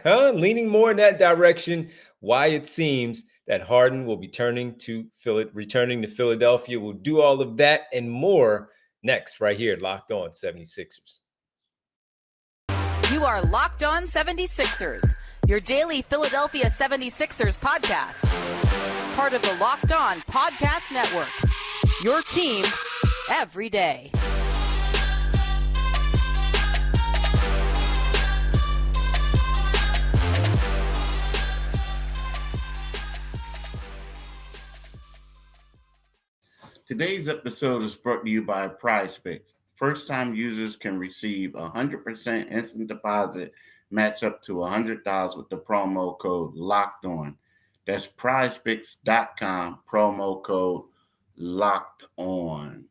Leaning more in that direction. Why it seems that Harden will be returning to Philadelphia. We'll do all of that and more next, right here, Locked On 76ers. You are Locked On 76ers, your daily Philadelphia 76ers podcast. Part of the Locked On Podcast Network, your team every day. Today's episode is brought to you by PrizePicks. First-time users can receive 100% instant deposit match up to $100 with the promo code Locked On. That's PrizePicks.com, promo code Locked On.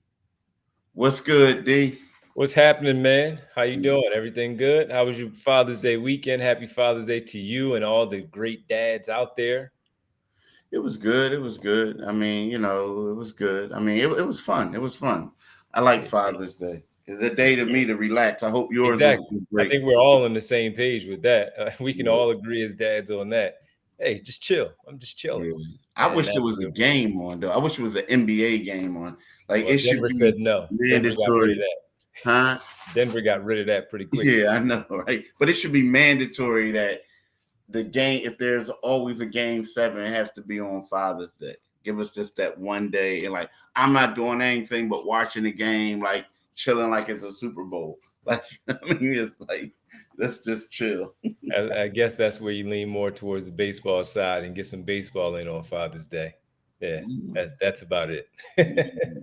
What's good, D? What's happening, man? How you doing? Everything good? How was your Father's Day weekend? Happy Father's Day to you and all the great dads out there. It was good. It was good. I mean, it was good. I mean, it was fun. It was fun. I like Father's Day. It's a day to me to relax. I hope yours was great. I think we're all on the same page with that. We can all agree as dads on that. Hey, just chill. I'm just chilling. Yeah. I wish there was a game on, though. I wish it was an NBA game on. Like, well, it should Denver be said no. mandatory. Huh? Denver got rid of that pretty quickly. Yeah, I know, right? But it should be mandatory that the game, if there's always a game 7, it has to be on Father's Day. Give us just that one day. And like, I'm not doing anything but watching the game, like chilling like it's a Super Bowl. Like, I mean, it's like, let's just chill. I guess that's where you lean more towards the baseball side and get some baseball in on Father's Day. Yeah, that's about it.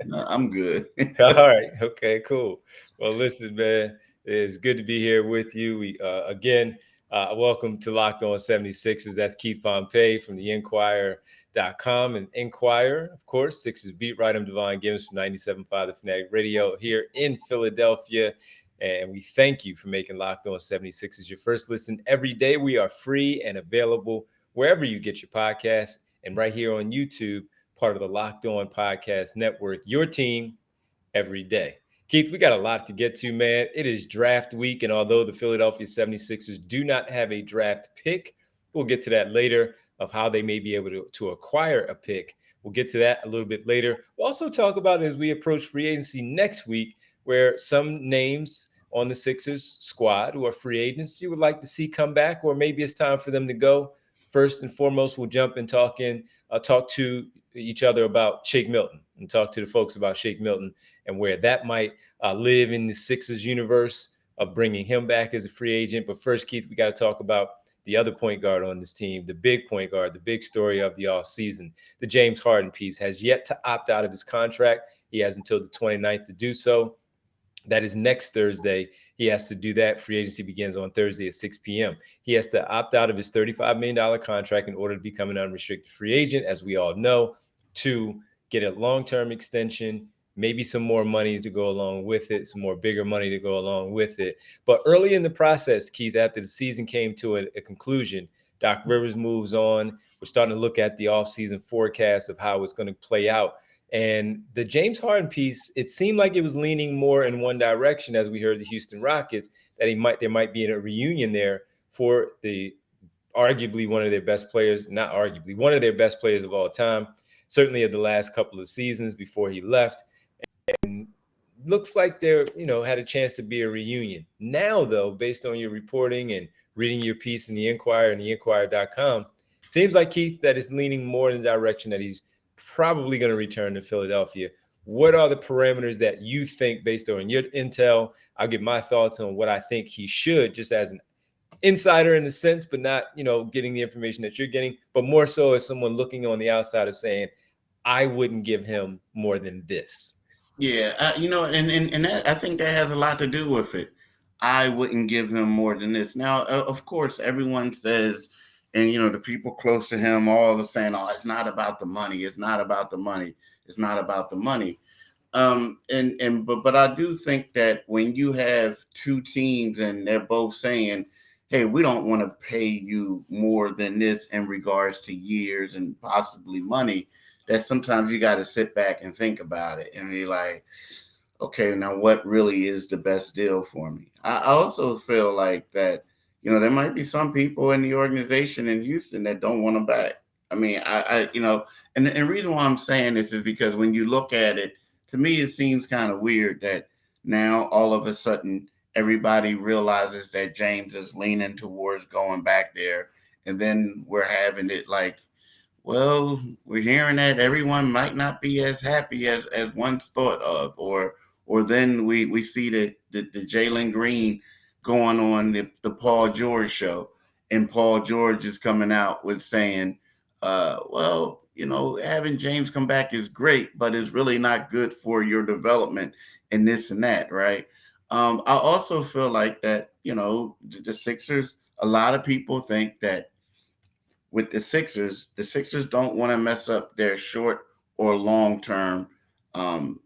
No, I'm good. All right. Okay, cool. Well, listen, man, it's good to be here with you. We again, welcome to Locked On 76ers. That's Keith Pompey from the Inquirer.com and Inquirer, of course, Sixers beat writer. I'm Devon Gibbons from 97.5 The Fanatic Radio here in Philadelphia. And we thank you for making Locked On 76ers your first listen every day. We are free and available wherever you get your podcasts and right here on YouTube, part of the Locked On Podcast Network, your team every day. Keith, we got a lot to get to, man. It is draft week, and although the Philadelphia 76ers do not have a draft pick, we'll get to that later of how they may be able to acquire a pick. We'll get to that a little bit later. We'll also talk about it as we approach free agency next week, where some names on the Sixers squad who are free agents you would like to see come back, or maybe it's time for them to go. First and foremost, we'll jump and talk to each other about Shake Milton and talk to the folks about Shake Milton and where that might live in the Sixers universe of bringing him back as a free agent. But first, Keith, we got to talk about the other point guard on this team, the big point guard, the big story of the offseason. The James Harden piece has yet to opt out of his contract. He has until the 29th to do so. That is next Thursday. He has to do that. Free agency begins on Thursday at 6 p.m. He has to opt out of his $35 million contract in order to become an unrestricted free agent, as we all know, to get a long-term extension, maybe some more money to go along with it, some more bigger money to go along with it. But early in the process, Keith, after the season came to a conclusion, Doc Rivers moves on. We're starting to look at the offseason forecast of how it's going to play out. And the James Harden piece, it seemed like it was leaning more in one direction, as we heard the Houston Rockets, that there might be a reunion there for the arguably one of their best players, not arguably, one of their best players of all time, certainly of the last couple of seasons before he left. And looks like there, had a chance to be a reunion. Now, though, based on your reporting and reading your piece in the Inquirer and the Inquirer.com, seems like, Keith, that is leaning more in the direction that he's probably going to return to Philadelphia. What are the parameters that you think, based on your intel? I'll give my thoughts on what I think he should, just as an insider in the sense, but not, getting the information that you're getting, but more so as someone looking on the outside of saying, I wouldn't give him more than this. Yeah, and that, I think that has a lot to do with it. I wouldn't give him more than this. Now, of course, everyone says, and, the people close to him all are saying, oh, it's not about the money. It's not about the money. It's not about the money. But I do think that when you have two teams and they're both saying, hey, we don't want to pay you more than this in regards to years and possibly money, that sometimes you got to sit back and think about it and be like, okay, now what really is the best deal for me? I also feel like that, there might be some people in the organization in Houston that don't want him back. I mean, and the reason why I'm saying this is because when you look at it, to me, it seems kind of weird that now all of a sudden everybody realizes that James is leaning towards going back there, and then we're having it like, well, we're hearing that everyone might not be as happy as once thought of, or then we see the Jalen Green going on the Paul George show, and Paul George is coming out with saying, well, having James come back is great, but it's really not good for your development and this and that, right? I also feel like that, the Sixers, a lot of people think that with the Sixers don't want to mess up their short or long term um,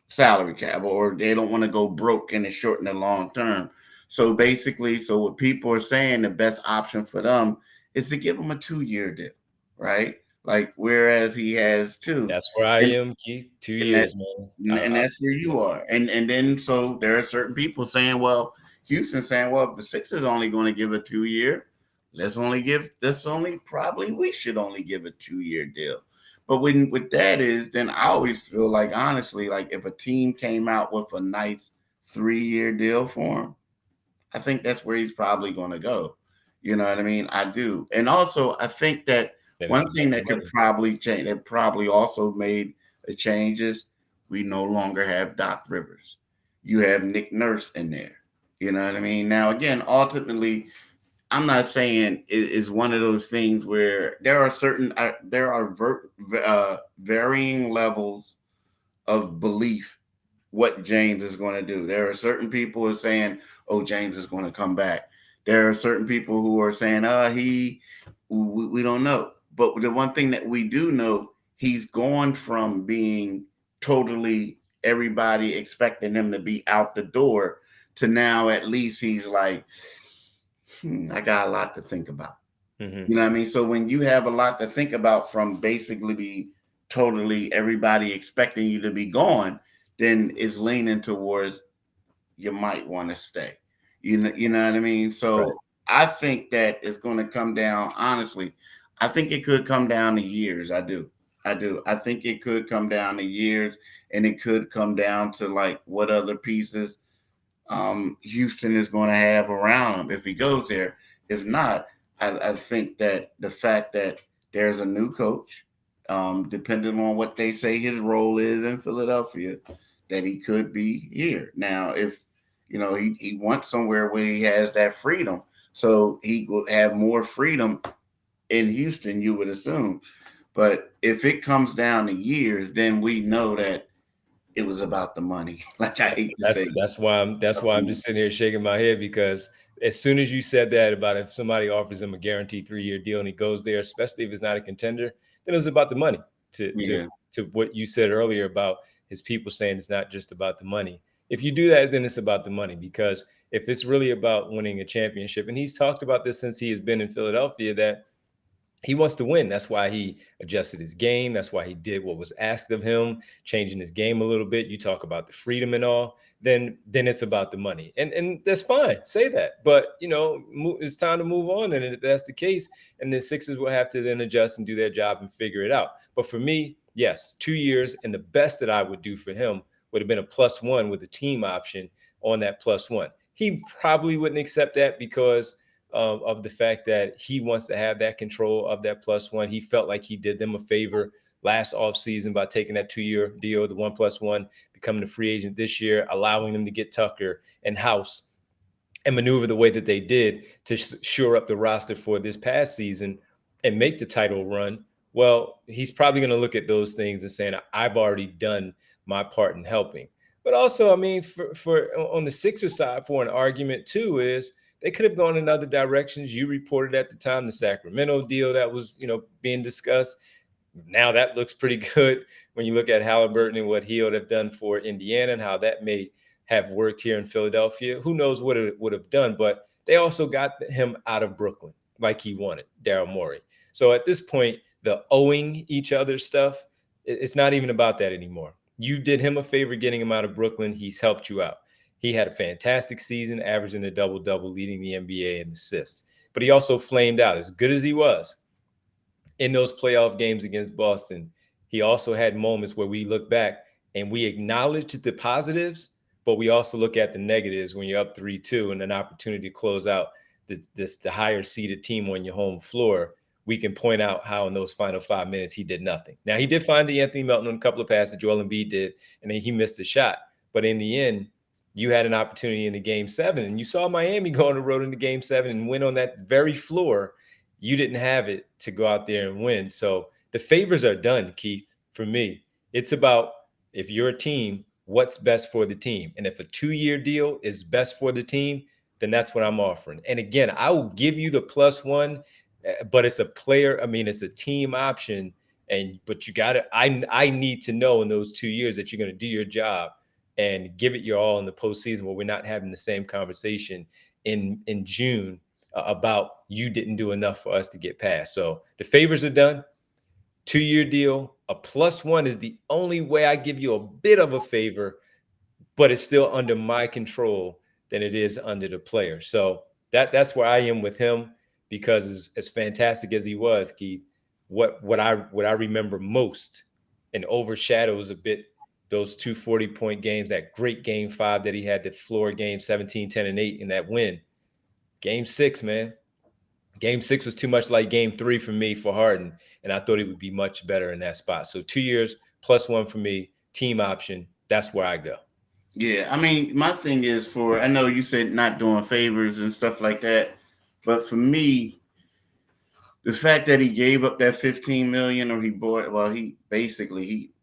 salary cap, or they don't want to go broke in the short and the long term. So basically, so what people are saying, the best option for them is to give him a 2-year deal, right? Like whereas he has two, That's where I and am, Keith. 2 and that years, man. and that's where you are. And then so there are certain people saying, well, Houston saying, well, if the Sixers only going to give a 2-year, we should only give a 2-year deal. But when with that is, then I always feel like, honestly, like if a team came out with a nice 3-year deal for him, I think that's where he's probably going to go. You know what I mean? I do. And also, I think that Then it's one thing about the that could money. probably change, that probably also made a change is we no longer have Doc Rivers. You have Nick Nurse in there. You know what I mean? Now, again, ultimately, I'm not saying it is one of those things where there are varying levels of belief what James is going to do. There are certain people who are saying, "Oh, James is going to come back." There are certain people who are saying, we don't know." But the one thing that we do know, he's gone from being totally everybody expecting him to be out the door to now at least he's like, I got a lot to think about. Mm-hmm. You know what I mean? So when you have a lot to think about from basically be totally everybody expecting you to be gone, then it's leaning towards you might want to stay. You know what I mean? So Right. I think that it's going to come down, honestly. I think it could come down to years. I do. I do. I think it could come down to years, and it could come down to like what other pieces Houston is going to have around him if he goes there. If not, I think that the fact that there's a new coach, depending on what they say his role is in Philadelphia, that he could be here. Now, if he wants somewhere where he has that freedom, so he will have more freedom in Houston, you would assume. But if it comes down to years, then we know that it was about the money. Like I hate to say, That's why I'm just sitting here shaking my head, because as soon as you said that about if somebody offers him a guaranteed 3-year deal and he goes there, especially if it's not a contender, then it was about the money. To to yeah. to what you said earlier about his people saying it's not just about the money. If you do that, then it's about the money, because if it's really about winning a championship, and he's talked about this since he has been in Philadelphia, that he wants to win. That's why he adjusted his game. That's why he did what was asked of him, changing his game a little bit. You talk about the freedom and all, then it's about the money. And that's fine. Say that. But, it's time to move on. And if that's the case, and the Sixers will have to then adjust and do their job and figure it out. But for me, yes, 2 years. And the best that I would do for him would have been a +1 with a team option on that +1. He probably wouldn't accept that because of the fact that he wants to have that control of that +1. He felt like he did them a favor last offseason by taking that 2-year deal, the 1+1, becoming a free agent this year, allowing them to get Tucker and House and maneuver the way that they did to shore up the roster for this past season and make the title run. Well, he's probably going to look at those things and saying, I've already done my part in helping. But also, I mean, for on the Sixers side, for an argument too, is they could have gone in other directions. You reported at the time the Sacramento deal that was, being discussed. Now that looks pretty good when you look at Halliburton and what he would have done for Indiana and how that may have worked here in Philadelphia. Who knows what it would have done, but they also got him out of Brooklyn like he wanted, Daryl Morey. So at this point, the owing each other stuff, it's not even about that anymore. You did him a favor getting him out of Brooklyn. He's helped you out. He had a fantastic season, averaging a double-double, leading the NBA in assists. But he also flamed out. As good as he was in those playoff games against Boston, he also had moments where we look back and we acknowledge the positives, but we also look at the negatives when you're up 3-2 and an opportunity to close out the higher seeded team on your home floor. We can point out how in those final 5 minutes he did nothing. Now, he did find the Anthony Melton on a couple of passes, Joel Embiid did, and then he missed a shot. But in the end, you had an opportunity in the Game 7, and you saw Miami go on the road into Game 7 and win on that very floor. You didn't have it to go out there and win. So the favors are done, Keith, for me. It's about, if you're a team, what's best for the team. And if a 2-year deal is best for the team, then that's what I'm offering. And again, I will give you the +1, but it's a player. I mean, it's a team option. But you got to, I need to know in those 2 years that you're going to do your job and give it your all in the postseason, where we're not having the same conversation in June about you didn't do enough for us to get past. So the favors are done. 2-year deal, a +1 is the only way I give you a bit of a favor, but it's still under my control than it is under the player. So that's where I am with him, because as fantastic as he was, Keith, what I remember most and overshadows a bit those 2 40-point games, that great Game 5 that he had, the floor game, 17, 10, and 8 in that win. Game 6, man. Game 6 was too much like Game 3 for me for Harden, and I thought he would be much better in that spot. So 2 years, +1 for me, team option. That's where I go. Yeah, I mean, my thing is, I know you said not doing favors and stuff like that, but for me, the fact that he gave up that $15 million, or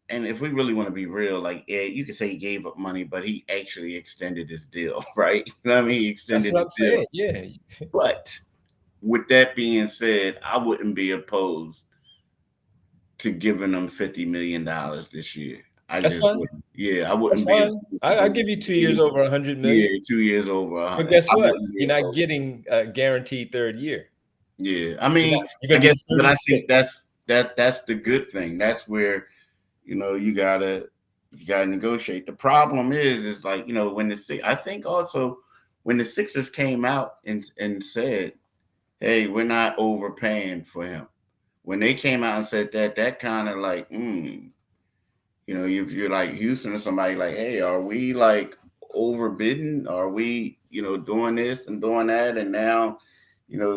and if we really want to be real, like, yeah, you could say he gave up money, but he actually extended his deal, right? You know what I mean? He extended his deal. Yeah. But with that being said, I wouldn't be opposed to giving them $50 million this year. That's fine. Yeah, I wouldn't be. I'll give you 2 years over $100 million. Yeah, 2 years over 100. But guess what? You're not getting a guaranteed 3rd year. Yeah, I mean, I guess, but I think that's the good thing. That's where, you gotta negotiate. The problem is like, I think also when the Sixers came out and said, hey, we're not overpaying for him. When they came out and said that kind of like, if you're like Houston or somebody, like, hey, are we like overbidding? Are we, doing this and doing that? And now,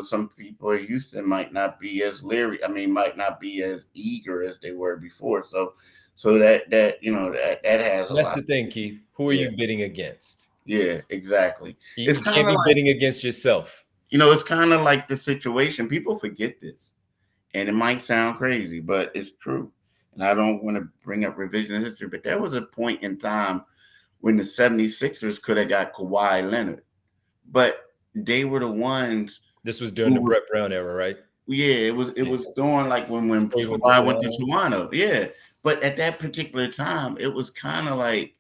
some people in Houston might not be as leery. I mean, might not be as eager as they were before. So that has a lot. That's the thing, Keith. Who are you bidding against? Yeah, exactly. You can't be bidding against yourself. It's kind of like the situation. People forget this, and it might sound crazy, but it's true. And I don't want to bring up revisionist history, but there was a point in time when the 76ers could have got Kawhi Leonard, but they were the ones. This was during the Brett Brown era, right? Yeah, it was during like when Kawhi went to Toronto. Yeah, but at that particular time, it was kind of like,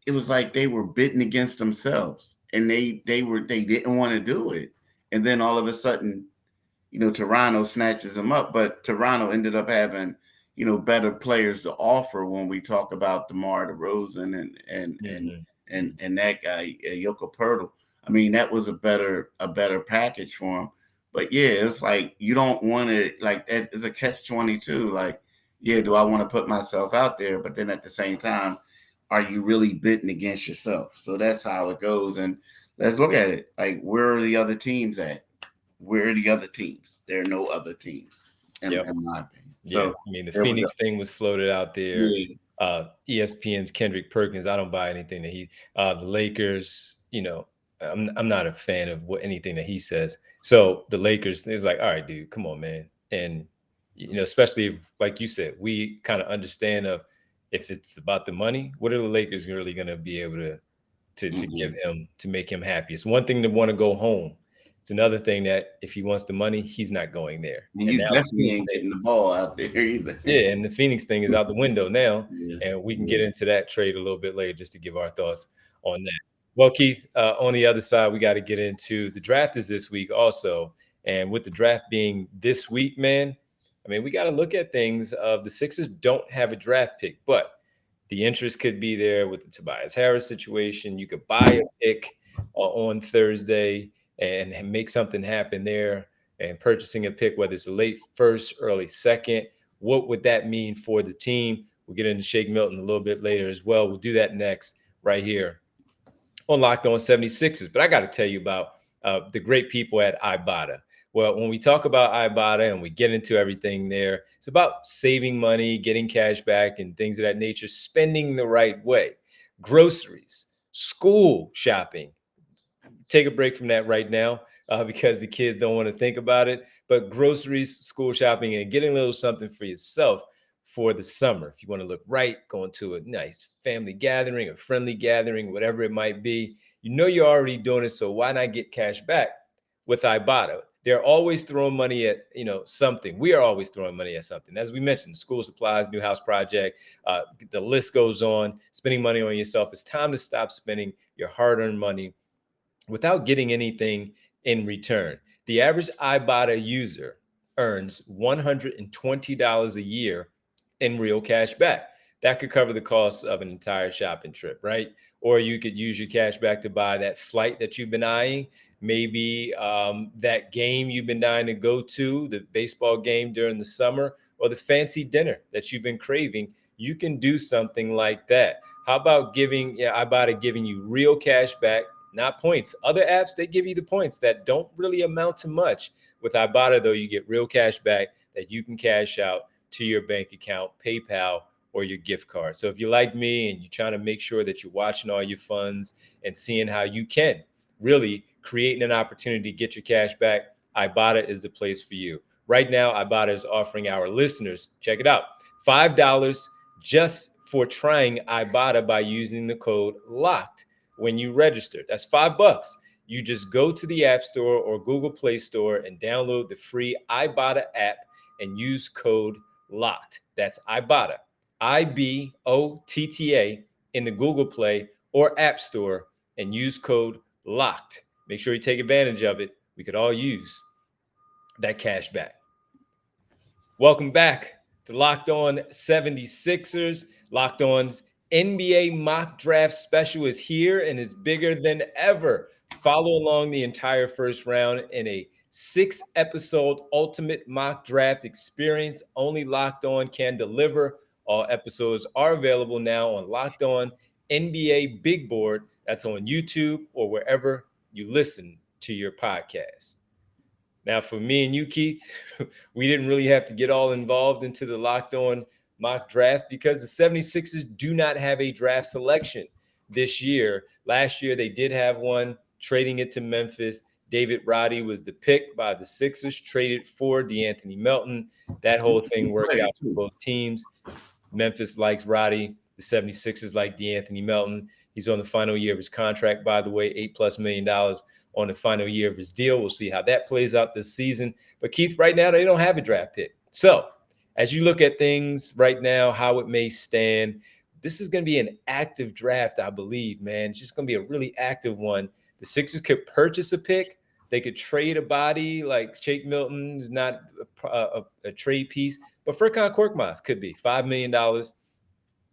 it was like they were bidding against themselves, and they didn't want to do it, and then all of a sudden, Toronto snatches them up. But Toronto ended up having, better players to offer when we talk about DeMar DeRozan and that guy Yoko Pirtle. I mean, that was a better package for him. But yeah, it's like, you don't want to, like, that is a catch-22. Like, yeah, do I want to put myself out there? But then at the same time, are you really bidding against yourself? So that's how it goes. And let's look at it. Like, where are the other teams at? Where are the other teams? There are no other teams, in my opinion. So, yeah, I mean, the Phoenix thing was floated out there. Yeah. ESPN's Kendrick Perkins, I don't buy anything that the Lakers, I'm not a fan of anything that he says. So the Lakers, it was like, all right, dude, come on, man. And, especially if, like you said, we kind of understand if it's about the money, what are the Lakers really going to be able to give him to make him happy? It's one thing to want to go home. It's another thing that if he wants the money, he's not going there. And you definitely ain't getting the ball out there either. Yeah, and the Phoenix thing is out the window now. Yeah. And we can get into that trade a little bit later just to give our thoughts on that. Well, Keith, on the other side, we got to get into the draft is this week also. And with the draft being this week, man, I mean, we got to look at things of the Sixers don't have a draft pick, but The interest could be there with the Tobias Harris situation. You could buy a pick on Thursday and make something happen there, and purchasing a pick, whether it's a late first, early second. What would that mean for the team? We'll get into Shake Milton a little bit later as well. We'll do that next right here on Locked On 76ers. But I got to tell you about the great people at Ibotta. Well, when we talk about Ibotta and we get into everything there, it's about saving money, getting cash back, and things of that nature, spending the right way. Groceries, school shopping. Take a break from that right now because the kids don't want to think about it. But groceries, school shopping, and getting a little something for yourself for the summer. If you want to look right, going to a nice family gathering, a friendly gathering, whatever it might be, you know you're already doing it. So why not get cash back with Ibotta? They're always throwing money at something. We are always throwing money at something. As we mentioned, school supplies, new house project, the list goes on. Spending money on yourself. It's time to stop spending your hard-earned money without getting anything in return. The average Ibotta user earns $120 a year in real cash back. That could cover the cost of an entire shopping trip, right? Or you could use your cash back to buy that flight that you've been eyeing, maybe that game you've been dying to go to, the baseball game during the summer, or the fancy dinner that you've been craving. You can do something like that. How about Ibotta giving you real cash back, not points? Other apps, they give you the points that don't really amount to much. With Ibotta, though, you get real cash back that you can cash out to your bank account, PayPal, or your gift card. So if you're like me and you're trying to make sure that you're watching all your funds and seeing how you can really creating an opportunity to get your cash back, Ibotta is the place for you. Right now, Ibotta is offering our listeners, check it out, $5 just for trying Ibotta by using the code LOCKED when you register. That's $5. You just go to the App Store or Google Play Store and download the free Ibotta app and use code LOCKED. That's Ibotta, IBOTTA, in the Google Play or App Store and use code LOCKED. Make sure you take advantage of it. We could all use that cash back. Welcome back to Locked On 76ers. Locked On's NBA mock draft special is here and is bigger than ever. Follow along the entire first round in a 6-episode ultimate mock draft experience. Only Locked On can deliver. All episodes are available now on Locked On NBA Big Board. That's on YouTube or wherever you listen to your podcast. Now, for me and you, Keith, we didn't really have to get all involved into the Locked On mock draft because the 76ers do not have a draft selection this year. Last year, they did have one, trading it to Memphis. David Roddy was the pick by the Sixers, traded for DeAnthony Melton. That whole thing worked out for both teams. Memphis likes Roddy. The 76ers like DeAnthony Melton. He's on the final year of his contract, by the way, $8+ million on the final year of his deal. We'll see how that plays out this season. But Keith, right now, they don't have a draft pick. So as you look at things right now, how it may stand, this is going to be an active draft, I believe, man. It's just going to be a really active one. The Sixers could purchase a pick. They could trade a body like Shake Milton is not a trade piece. But Furkan Korkmaz could be $5 million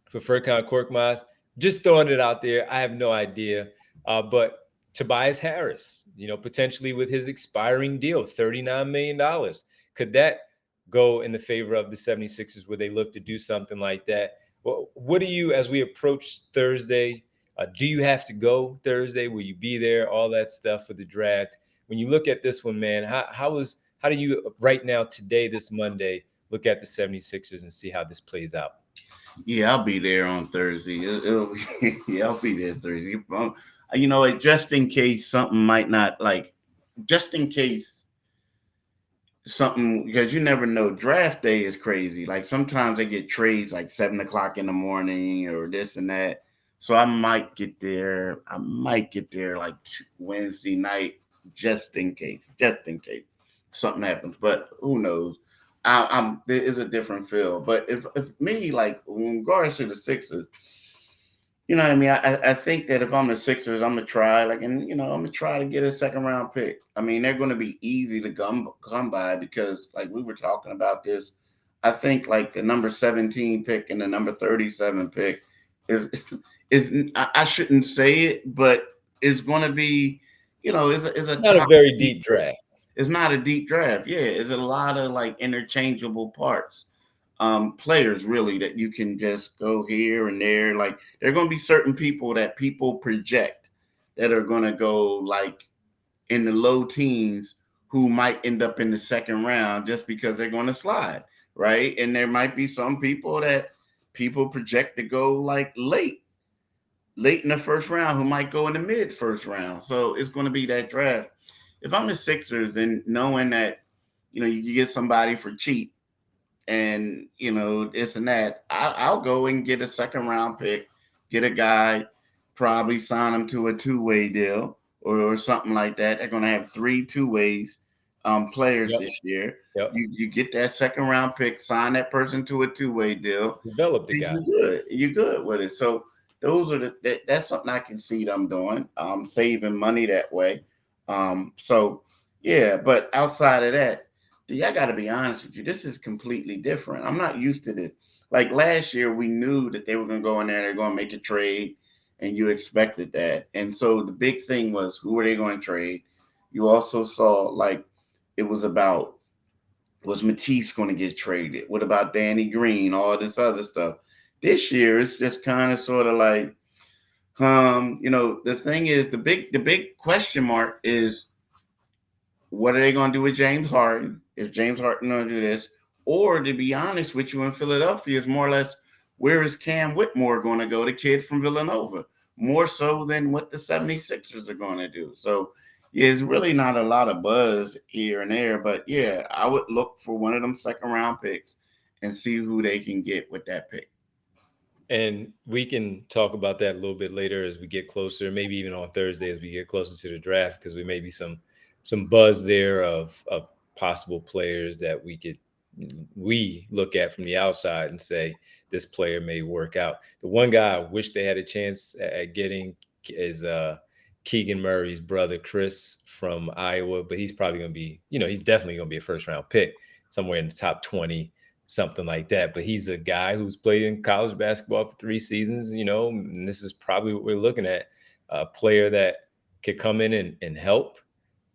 for Furkan Korkmaz. Just throwing it out there. I have no idea. But Tobias Harris, potentially with his expiring deal, $39 million. Could that go in the favor of the 76ers where they look to do something like that? Well, what do you, as we approach Thursday, do you have to go Thursday? Will you be there? All that stuff for the draft. When you look at this one, man, how do you right now, today, this Monday, look at the 76ers and see how this plays out? Yeah, I'll be there on Thursday. I'll be there Thursday. Just in case something might not, just in case something, because you never know. Draft day is crazy. Like sometimes they get trades like 7:00 in the morning or this and that. So I might get there like Wednesday night, just in case something happens. But who knows? There is a different feel. But if me, like in regards to the Sixers, you know what I mean? I think that if I'm the Sixers, I'm gonna try, I'm gonna try to get a 2nd-round pick. I mean, they're gonna be easy to come by because, like we were talking about this, I think like the number 17 pick and the number 37 pick is I shouldn't say it, but it's going to be, is a Not a top very deep deep draft. draft. It's not a deep draft. Yeah, it's a lot of like interchangeable parts. Players really that you can just go here and there. Like there are going to be certain people that people project that are going to go like in the low teens who might end up in the second round just because they're going to slide, right? And there might be some people that people project to go like late in the first round who might go in the mid first round. So it's going to be that draft. If I'm the Sixers and knowing that, you get somebody for cheap and, this and that, I'll go and get a second round pick, get a guy, probably sign him to a two-way deal or something like that. They're going to have 3 two-ways players Yep. this year. Yep. You get that second round pick, sign that person to a two-way deal. Develop the guy. You good with it. So those are that's something I can see them doing. Saving money that way. So yeah, but outside of that, I got to be honest with you. This is completely different. I'm not used to this. Like last year, we knew that they were going to go in there, they're going to make a trade, and you expected that. And so the big thing was, who are they going to trade? You also saw like it was about, was Matisse going to get traded? What about Danny Green? All this other stuff. This year, it's just kind of sort of like, the thing is, the big question mark is, what are they going to do with James Harden? Is James Harden going to do this? Or to be honest with you, in Philadelphia, is more or less, where is Cam Whitmore going to go, the kid from Villanova? More so than what the 76ers are going to do. So, yeah, it's really not a lot of buzz here and there. But, yeah, I would look for one of them second round picks and see who they can get with that pick. And we can talk about that a little bit later as we get closer, maybe even on Thursday as we get closer to the draft, because we may be some buzz there of possible players that we look at from the outside and say this player may work out. The one guy I wish they had a chance at getting is Keegan Murray's brother Chris from Iowa, but he's probably going to be, he's definitely going to be a first round pick somewhere in the top 20, something like that. But he's a guy who's played in college basketball for 3 seasons, and this is probably what we're looking at, a player that could come in and help,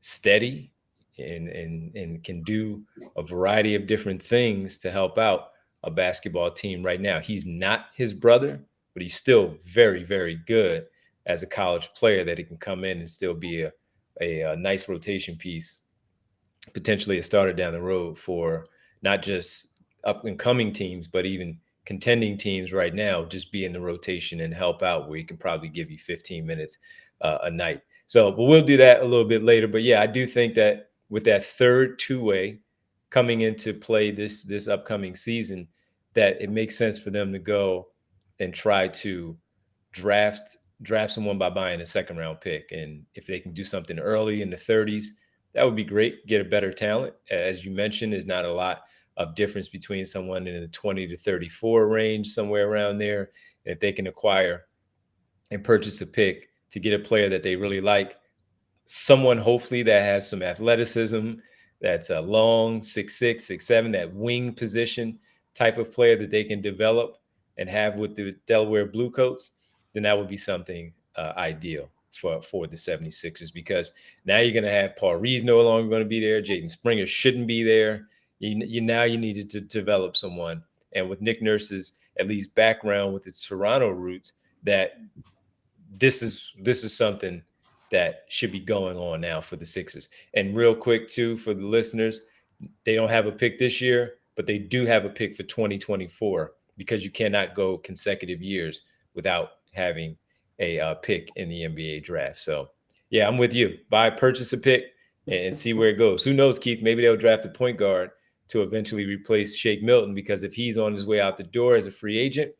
steady, and can do a variety of different things to help out a basketball team right now. He's not his brother, but he's still very, very good as a college player, that he can come in and still be a nice rotation piece, potentially a starter down the road for not just up and coming teams, but even contending teams right now. Just be in the rotation and help out, where he can probably give you 15 minutes a night. So, but we'll do that a little bit later. But yeah, I do think that with that third two-way coming into play this upcoming season, that it makes sense for them to go and try to draft someone by buying a second round pick. And if they can do something early in the 30s, that would be great. Get a better talent. As you mentioned, there's not a lot of difference between someone in the 20 to 34 range, somewhere around there. And if they can acquire and purchase a pick to get a player that they really like, someone hopefully that has some athleticism, that's a long 6'6", 6'7", that wing position type of player that they can develop and have with the Delaware Bluecoats, then that would be something ideal for the 76ers, because now you're going to have Paul Reed's no longer going to be there. Jaden Springer shouldn't be there. You needed to develop someone. And with Nick Nurse's at least background with its Toronto roots, that this is something that should be going on now for the Sixers. And real quick too, for the listeners, they don't have a pick this year, but they do have a pick for 2024, because you cannot go consecutive years without having a pick in the NBA draft. So yeah, I'm with you. Purchase a pick and see where it goes. Who knows, Keith? Maybe they'll draft a point guard to eventually replace Shake Milton, because if he's on his way out the door as a free agent,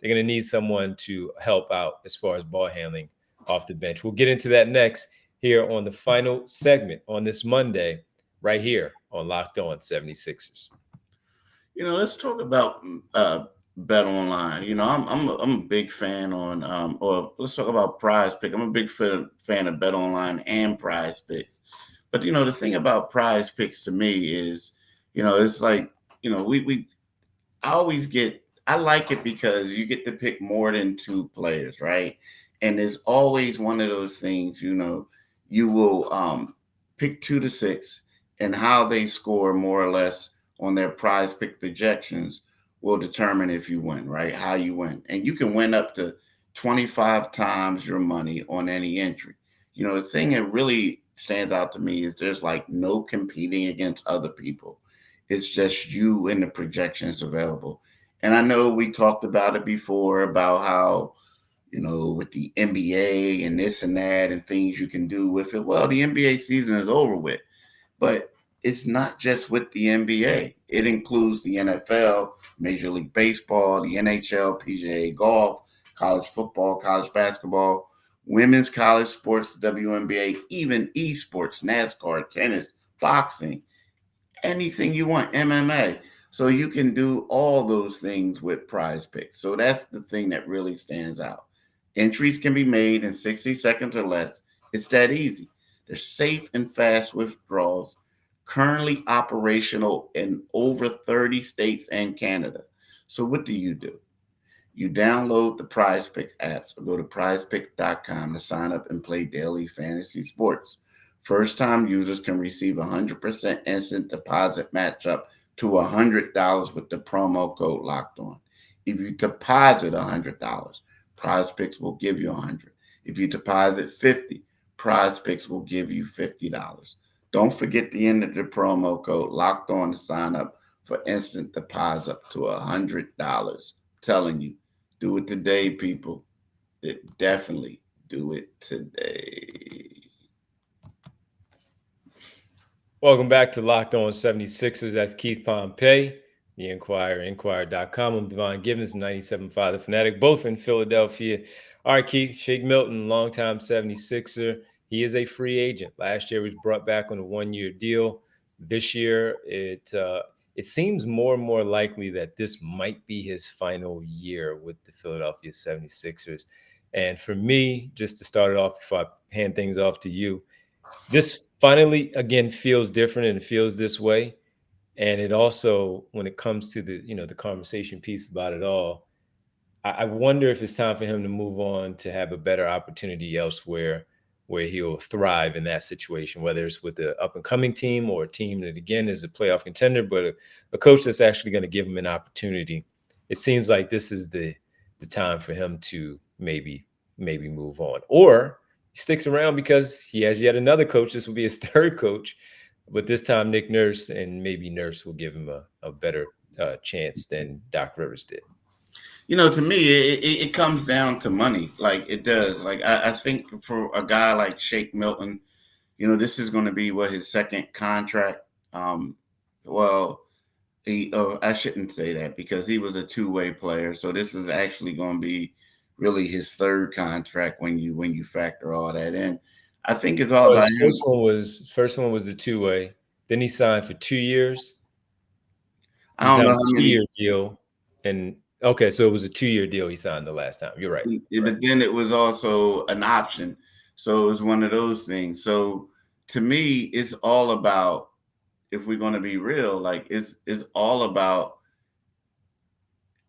they're going to need someone to help out as far as ball handling off the bench. We'll get into that next here on the final segment on this Monday, right here on Locked On 76ers. Let's talk about Bet Online. I'm a big fan on or let's talk about PrizePicks. I'm a big fan of Bet Online and PrizePicks. But the thing about PrizePicks to me is, it's like, I always get I like it because you get to pick more than two players, right? And it's always one of those things, you will pick 2 to 6, and how they score more or less on their prize pick projections will determine if you win, right? How you win. And you can win up to 25 times your money on any entry. The thing that really stands out to me is there's like no competing against other people. It's just you and the projections available. And I know we talked about it before about how, with the NBA and this and that and things you can do with it. Well, the NBA season is over with, but it's not just with the NBA. It includes the NFL, Major League Baseball, the NHL, PGA golf, college football, college basketball, women's college sports, WNBA, even esports, NASCAR, tennis, boxing, anything you want, MMA. So you can do all those things with prize picks. So that's the thing that really stands out. Entries can be made in 60 seconds or less. It's that easy. They're safe and fast withdrawals, currently operational in over 30 states and Canada. So what do? You download the PrizePicks apps or go to PrizePicks.com to sign up and play daily fantasy sports. First time users can receive 100% instant deposit match up to $100 with the promo code locked on. If you deposit $100, PrizePicks will give you 100. If you deposit 50, PrizePicks will give you $50. Don't forget to enter the promo code locked on to sign up for instant deposit up to $100. Telling you, do it today, people. Definitely do it today. Welcome back to Locked On 76ers. That's Keith Pompey, the Inquirer, Inquirer.com. I'm Devon Givens from 97.5 The Fanatic, both in Philadelphia. All right, Keith, Shake Milton, longtime 76er. He is a free agent. Last year, he was brought back on a one-year deal. This year, it seems more and more likely that this might be his final year with the Philadelphia 76ers. And for me, just to start it off before I hand things off to you, this finally, again, feels different and it feels this way. And it also, when it comes to the conversation piece about it all, I wonder if it's time for him to move on to have a better opportunity elsewhere where he'll thrive in that situation, whether it's with the up and coming team or a team that, again, is a playoff contender, but a coach that's actually going to give him an opportunity. It seems like this is the time for him to maybe move on, or he sticks around because he has yet another coach. This will be his third coach, but this time Nick Nurse, and maybe Nurse will give him a better chance than Doc Rivers did. To me, it comes down to money. Like it does. Like I think for a guy like Shake Milton, this is going to be his second contract. Well, I shouldn't say that because he was a two-way player. So this is actually going to be really his third contract when you factor all that in. I think it's all about him. First one was the two-way. Then he signed for 2 years. I don't know how many. 2-year deal, and okay, so it was a 2-year deal he signed the last time. You're right. But then it was also an option. So it was one of those things. So to me, it's all about, if we're going to be real, like it's all about,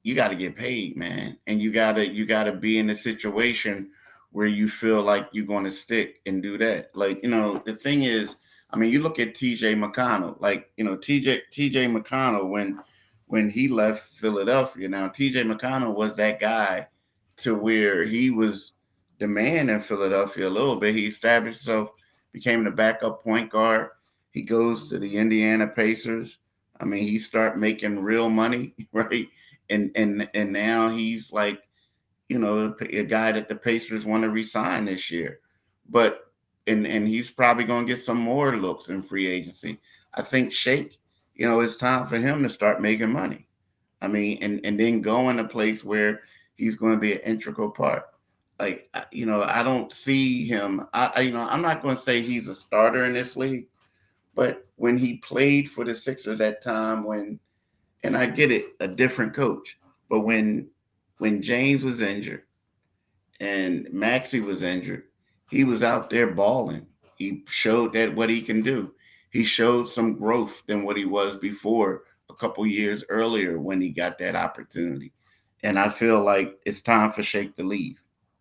you got to get paid, man. And you got to be in a situation where you feel like you're going to stick and do that. Like, the thing is, I mean, you look at TJ McConnell, like, TJ McConnell, when he left Philadelphia. Now, TJ McConnell was that guy to where he was the man in Philadelphia a little bit. He established himself, became the backup point guard. He goes to the Indiana Pacers. I mean, he start making real money, right? And now he's like, a guy that the Pacers want to re-sign this year. But and he's probably going to get some more looks in free agency. I think Shake, it's time for him to start making money. I mean, and then go in a place where he's going to be an integral part. Like, I don't see him. I'm not going to say he's a starter in this league, but when he played for the Sixers that time, and I get it, a different coach, but when James was injured and Maxey was injured, he was out there balling. He showed that what he can do. He showed some growth than what he was before a couple years earlier when he got that opportunity. and I feel like it's time for Shake to leave.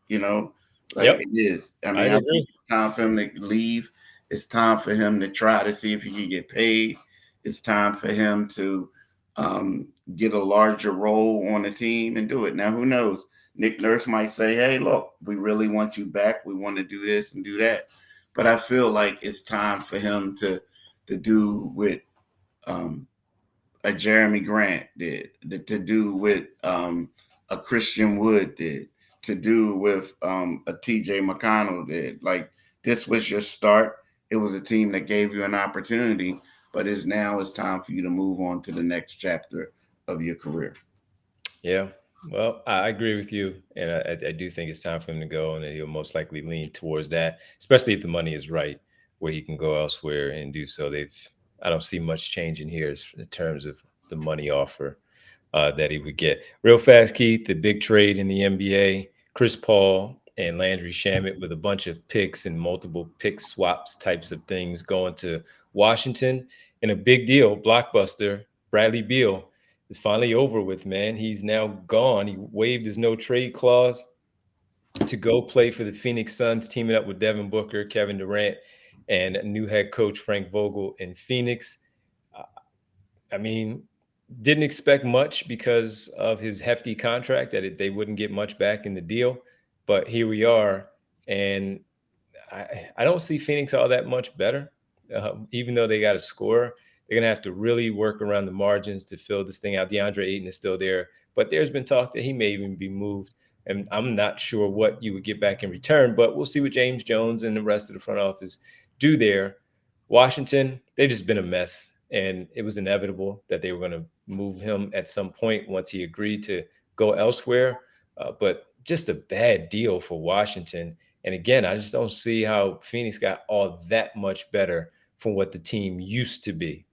You know, like Yep, it is. I I mean, I think agree. it's time for him to leave. It's time for him to try to see if he can get paid. It's time for him to um, get a larger role on the team and do it. Now, who knows? Nick Nurse might say, "Hey, look, we really want you back. We want to do this and do that." But I feel like it's time for him to do what um, a Jeremy Grant did, to do what a Christian Wood did, to do with a TJ McConnell did. Like this was your start. It was a team that gave you an opportunity, but it's time for you to move on to the next chapter of your career. Yeah. Well, I agree with you, and I do think it's time for him to go, and that he'll most likely lean towards that, especially if the money is right, where he can go elsewhere and do so. I don't see much change in here in terms of the money offer that he would get. Real fast, Keith, the big trade in the NBA, Chris Paul and Landry Shamet with a bunch of picks and multiple pick swaps types of things going to Washington, and a big deal, blockbuster, Bradley Beal is finally over with, man. He's now gone. He waived his no trade clause to go play for the Phoenix Suns, teaming up with Devin Booker, Kevin Durant, and new head coach Frank Vogel in Phoenix. Uh, I mean, didn't expect much because of his hefty contract that they wouldn't get much back in the deal, but here we are, and I don't see Phoenix all that much better. Even though they got a scorer, they're gonna have to really work around the margins to fill this thing out. DeAndre Ayton is still there, but there's been talk that he may even be moved, and I'm not sure what you would get back in return. But we'll see what James Jones and the rest of the front office do there. Washington, they've just been a mess, and it was inevitable that they were going to move him at some point once he agreed to go elsewhere. But just a bad deal for Washington. And again, I just don't see how Phoenix got all that much better from what the team used to be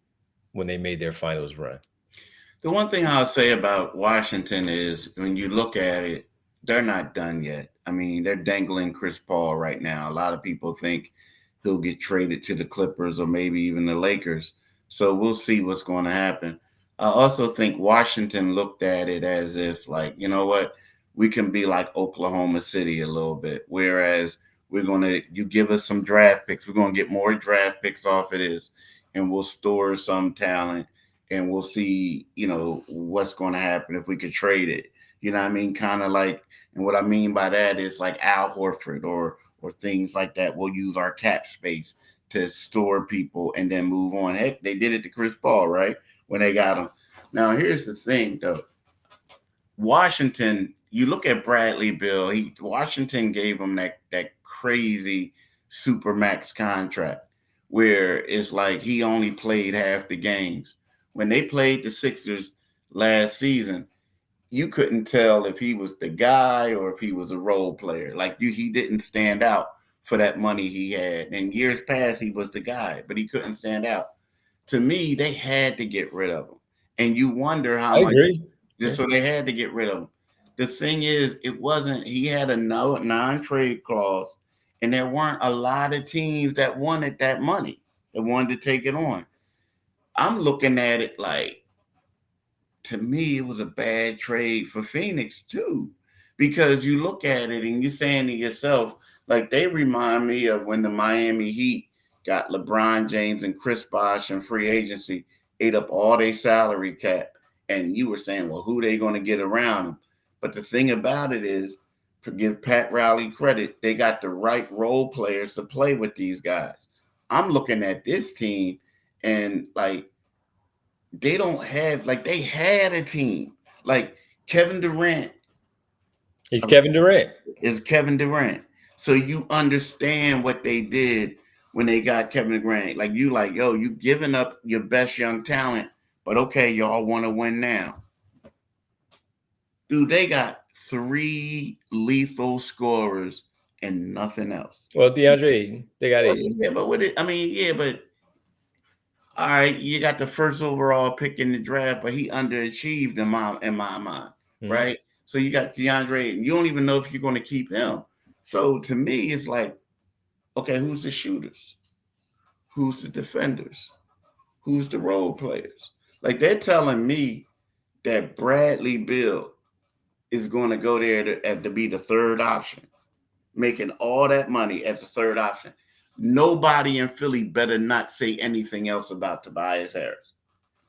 when they made their finals run. The one thing I'll say about Washington is when you look at it, they're not done yet. I mean, they're dangling Chris Paul right now. A lot of people think he'll get traded to the Clippers or maybe even the Lakers. So we'll see what's going to happen. I also think Washington looked at it as if, like, you know what, we can be like Oklahoma City a little bit. Whereas you give us some draft picks, we're going to get more draft picks off of this, and we'll store some talent and we'll see, what's going to happen if we could trade it. You know what I mean? Kind of like, and what I mean by that is like Al Horford or things like that. We'll use our cap space to store people and then move on. Heck, they did it to Chris Paul, right? When they got him. Now, here's the thing, though. Washington, you look at Bradley Beal. Washington gave him that crazy super max contract where it's like he only played half the games. When they played the Sixers last season, you couldn't tell if he was the guy or if he was a role player. He didn't stand out for that money he had. In years past, he was the guy, but he couldn't stand out. To me, they had to get rid of him. And you wonder how I much. agree. Yeah. So they had to get rid of him. The thing is, he had a non-trade clause, and there weren't a lot of teams that wanted that money, that wanted to take it on. I'm looking at it like, to me, it was a bad trade for Phoenix too, because you look at it and you're saying to yourself, like they remind me of when the Miami Heat got LeBron James and Chris Bosh in free agency, ate up all their salary cap, and you were saying, well, who they going to get around them? But the thing about it is, to give Pat Riley credit, they got the right role players to play with these guys. I'm looking at this team and like they don't have, like, they had a team. Like Kevin Durant He's Kevin Durant. is Kevin Durant. So you understand what they did when they got Kevin Durant. Like yo, you giving up your best young talent, but okay, y'all want to win now. Dude, they got 3 lethal scorers and nothing else. Well, DeAndre Ayton, they got Well, Ayton. yeah, but but all right, you got the first overall pick in the draft, but he underachieved in my mind, Mhm. right? So you got DeAndre, and you don't even know if you're going to keep him. So to me, it's like, okay, who's the shooters? Who's the defenders? Who's the role players? Like they're telling me that Bradley Beal is going to go there to be the third option, making all that money at the third option. Nobody in Philly better not say anything else about Tobias Harris,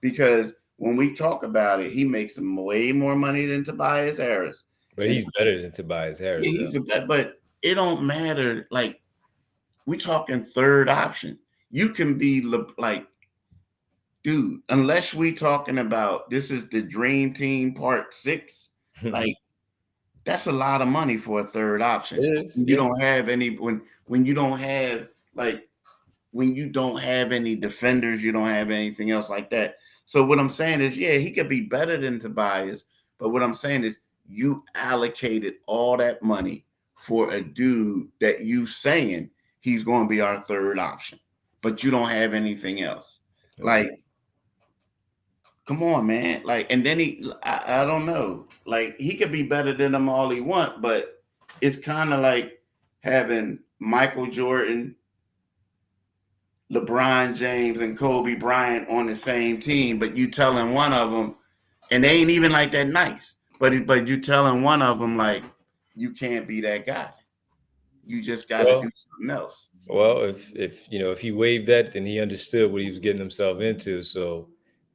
because when we talk about it, he makes way more money than Tobias Harris. But And he's better than Tobias Harris, yeah, though. but it don't matter. Like, we talking third option. You can be like, dude, unless we talking about this is the dream team part 6, like, that's a lot of money for a third option. It is, When you yeah. don't have any, when you don't have, like, when you don't have any defenders, you don't have anything else like that. So what I'm saying is, yeah, he could be better than Tobias, but what I'm saying is, you allocated all that money for a dude that you saying he's going to be our third option, but you don't have anything else. Okay. Like, come on, man. Like, and then I don't know. Like, he could be better than them all he want, but it's kind of like having Michael Jordan, LeBron James, and Kobe Bryant on the same team, but you telling one of them, and they ain't even like that nice, but you telling one of them, like, you can't be that guy. You just got to Well, do something else. well, if he waived that, then he understood what he was getting himself into. So,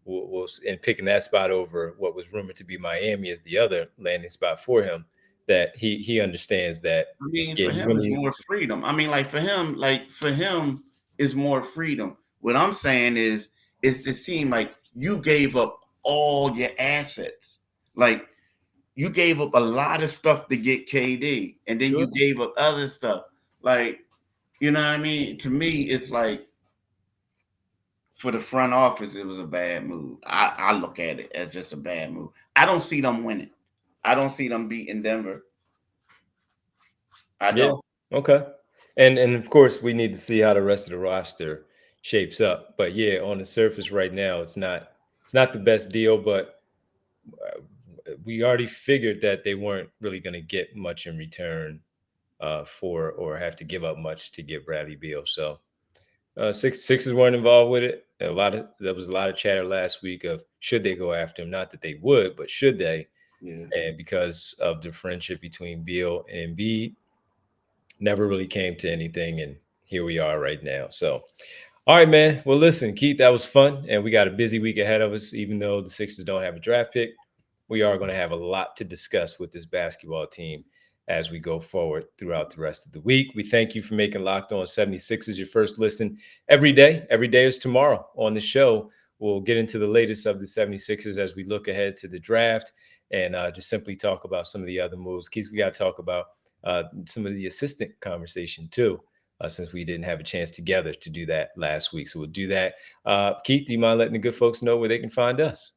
and picking that spot over what was rumored to be Miami as the other landing spot for him, that he understands that. I mean, Yeah, for he's him, going it's to. more freedom. I mean, for him, is more freedom. What I'm saying is, it's this team. Like, you gave up all your assets. Like, you gave up a lot of stuff to get KD, and then Sure. you gave up other stuff. Like, you know what I mean? To me, it's like, for the front office, it was a bad move. I look at it as just a bad move. I don't see them winning. I don't see them beating Denver. I Yeah. don't. Okay. And of course we need to see how the rest of the roster shapes up. But yeah, on the surface right now, it's not the best deal, but we already figured that they weren't really going to get much in return for or have to give up much to get Bradley Beal. So Sixers weren't involved with it. There was a lot of chatter last week of should they go after him? Not that they would, but should they? Yeah. And because of the friendship between Beal and Embiid, never really came to anything, and here we are right now. So, all right, man. Well, listen, Keith, that was fun, and we got a busy week ahead of us. Even though the Sixers don't have a draft pick, we are going to have a lot to discuss with this basketball team as we go forward throughout the rest of the week. We thank you for making Locked On 76ers your first listen every day. Every day is tomorrow on the show. We'll get into the latest of the 76ers as we look ahead to the draft and just simply talk about some of the other moves. Keith, we got to talk about some of the assistant conversation too, since we didn't have a chance together to do that last week. So we'll do that. Keith, do you mind letting the good folks know where they can find us?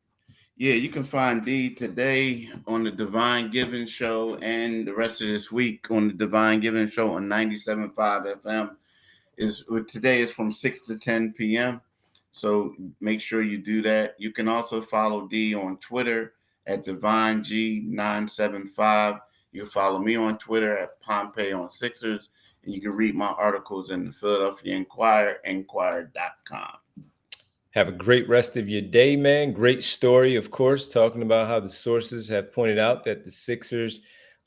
Yeah, you can find D today on the Divine Giving Show, and the rest of this week on the Divine Giving Show on 97.5 FM. Today is from 6 to 10 p.m. So make sure you do that. You can also follow D on Twitter at DivineG975. You can follow me on Twitter at Pompey on Sixers, and you can read my articles in the Philadelphia Inquirer, Inquirer.com. Have a great rest of your day, man. Great story, of course, talking about how the sources have pointed out that the Sixers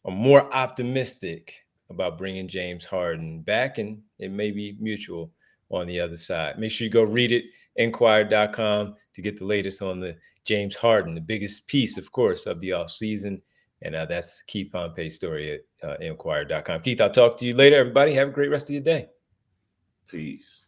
are more optimistic about bringing James Harden back, and it may be mutual on the other side. Make sure you go read it, Inquirer.com, to get the latest on the James Harden, the biggest piece, of course, of the offseason. And that's Keith Pompey's story at Inquirer.com. Keith, I'll talk to you later, everybody. Have a great rest of your day. Peace.